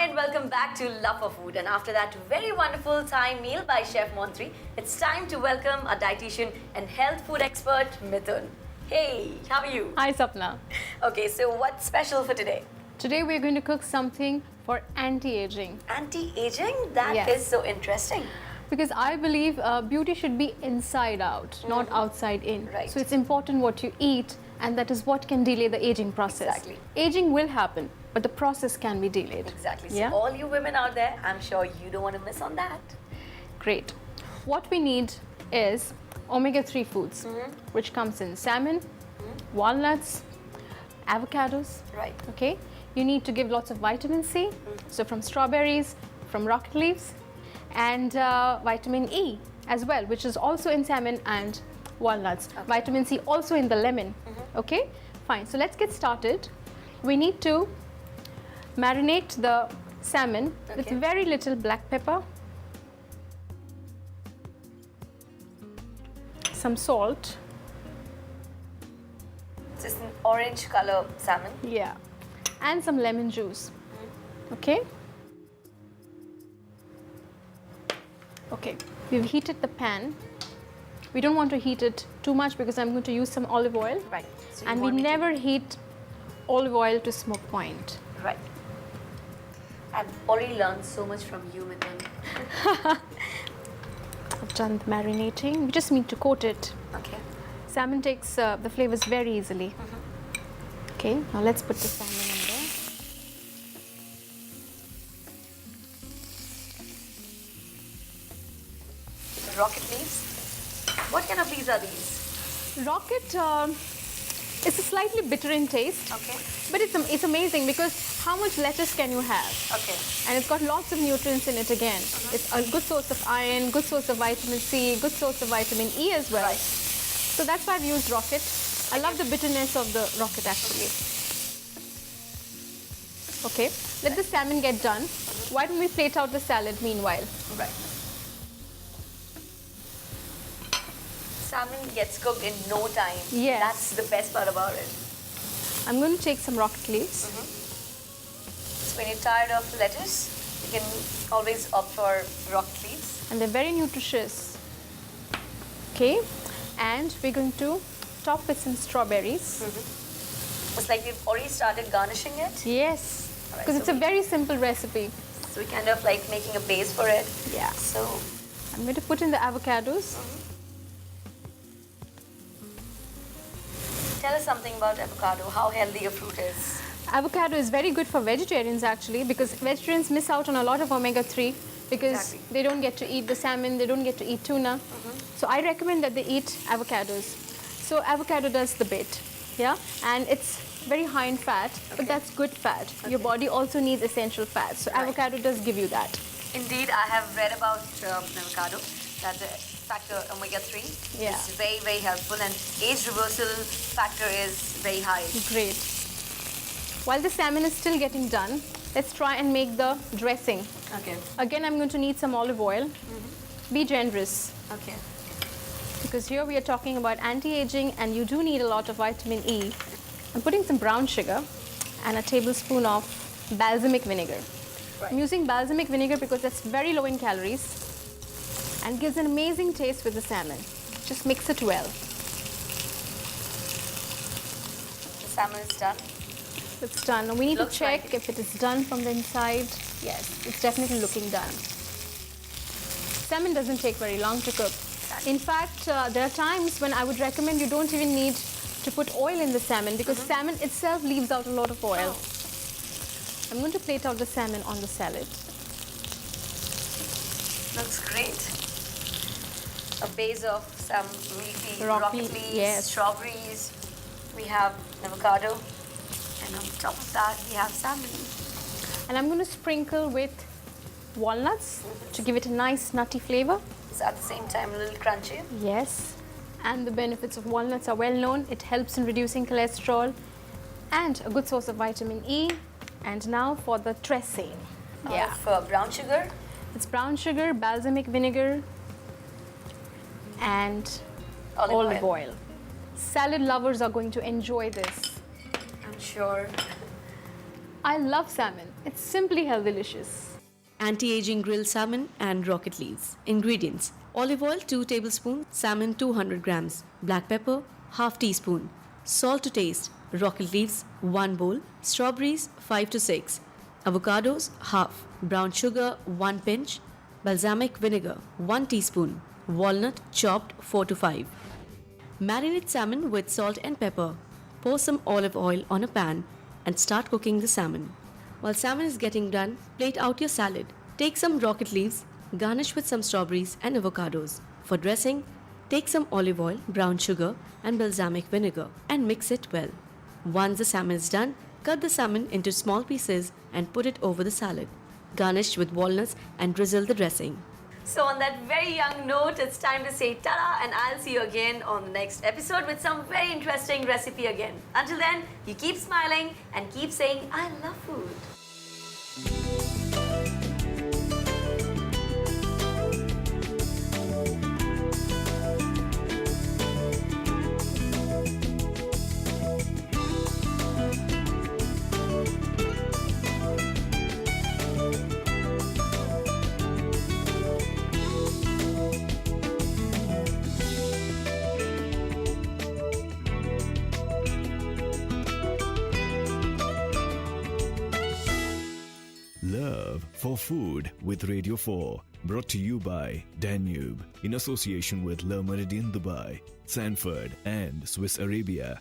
Hi and welcome back to Love for Food. And after that very wonderful Thai meal by Chef Montri, it's time to welcome our dietitian and health food expert Mithun. Hey, how are you? Hi Sapna. Okay, so what's special for today? Today we're going to cook something for anti-aging. Anti-aging? That Yes. is so interesting. Because I believe beauty should be inside out, not outside in. Right. So it's important what you eat, and that is what can delay the aging process. Exactly. Aging will happen, but the process can be delayed. Exactly. So Yeah? all you women out there, I'm sure you don't want to miss on that. Great. What we need is omega-3 foods, which comes in salmon, walnuts, avocados. Right. Okay. You need to give lots of vitamin C, so from strawberries, from rocket leaves, and vitamin E as well, which is also in salmon and walnuts. Vitamin C also in the lemon. Okay, fine. So let's get started. We need to marinate the salmon with Okay. very little black pepper, some salt, It's just an orange color salmon. yeah, and some lemon juice. Okay. Okay, we've heated the pan. We don't want to heat it too much because I'm going to use some olive oil. Right. So you And we want me to- never heat olive oil to smoke point. Right. I've already learned so much from you, Mithun. I've done the marinating. We just need to coat it. Okay. Salmon takes the flavors very easily. Okay, now let's put the salmon in there. Rocket leaves. What kind of leaves are these? Rocket, it's a slightly bitter in taste, Okay. but it's amazing because how much lettuce can you have? Okay. And it's got lots of nutrients in it again. It's a good source of iron, good source of vitamin C, good source of vitamin E as well. Right. So that's why I've used rocket. I love the bitterness of the rocket actually. Okay, let the salmon get done. Why don't we plate out the salad meanwhile? Right. Salmon gets cooked in no time. Yes. That's the best part about it. I'm going to take some rocket leaves. So when you're tired of lettuce, you can always opt for rocket leaves. And they're very nutritious. Okay, and we're going to top with some strawberries. It's like we've already started garnishing it. Yes, Alright, because so it's a we- very simple recipe. So we're kind of like making a base for it. Yeah. So I'm going to put in the avocados. tell us something about avocado, how healthy a fruit is. Avocado is very good for vegetarians actually because vegetarians miss out on a lot of omega-3 because Exactly. they don't get to eat the salmon, they don't get to eat tuna. So I recommend that they eat avocados. So avocado does the bit, yeah? And it's very high in fat, but that's good fat. Your body also needs essential fats. So Right. avocado does give you that. Indeed, I have read about avocado that the factor omega-3 Yeah. is very, very helpful, and age reversal factor is very high. Great. While the salmon is still getting done, let's try and make the dressing. Okay. Again, I'm going to need some olive oil. Be generous. Okay. Because here we are talking about anti-aging and you do need a lot of vitamin E. I'm putting some brown sugar and a tablespoon of balsamic vinegar. Right. I'm using balsamic vinegar because that's very low in calories and gives an amazing taste with the salmon. Just mix it well. The salmon is done. It's done. Now we need to Looks check like it. if it is done from the inside. Yes, it's definitely looking done. Salmon doesn't take very long to cook. In fact, there are times when I would recommend you don't even need to put oil in the salmon because salmon itself leaves out a lot of oil. I'm going to plate out the salmon on the salad. Looks great. A base of some leafy Rocket rocket leaf, leaves, yes. strawberries. We have avocado, and on top of that we have salmon. And I'm going to sprinkle with walnuts to give it a nice nutty flavor. It's at the same time a little crunchy. Yes, and the benefits of walnuts are well known. It helps in reducing cholesterol and a good source of vitamin E. And now for the dressing. Yeah, Of brown sugar. it's brown sugar, balsamic vinegar, and Olive oil. Salad lovers are going to enjoy this. I'm sure. I love salmon. It's simply healthylicious. Anti-aging grilled salmon and rocket leaves. Ingredients: olive oil 2 tablespoons, salmon 200 grams, black pepper half teaspoon, salt to taste, rocket leaves 1 bowl, strawberries 5 to 6, avocados half, brown sugar 1 pinch, balsamic vinegar 1 teaspoon, walnut chopped 4 to 5. Marinate salmon with salt and pepper. Pour some olive oil on a pan and start cooking the salmon. While salmon is getting done, plate out your salad. Take some rocket leaves, garnish with some strawberries and avocados. For dressing, take some olive oil, brown sugar and balsamic vinegar and mix it well. Once the salmon is done, cut the salmon into small pieces and put it over the salad. Garnish with walnuts and drizzle the dressing. So on that very young note, it's time to say ta-da, and I'll see you again on the next episode with some very interesting recipe again. Until then, you keep smiling and keep saying, I love food. Love for Food with Radio 4, brought to you by Danube in association with Le Méridien Dubai, Sanford and Swiss Arabia.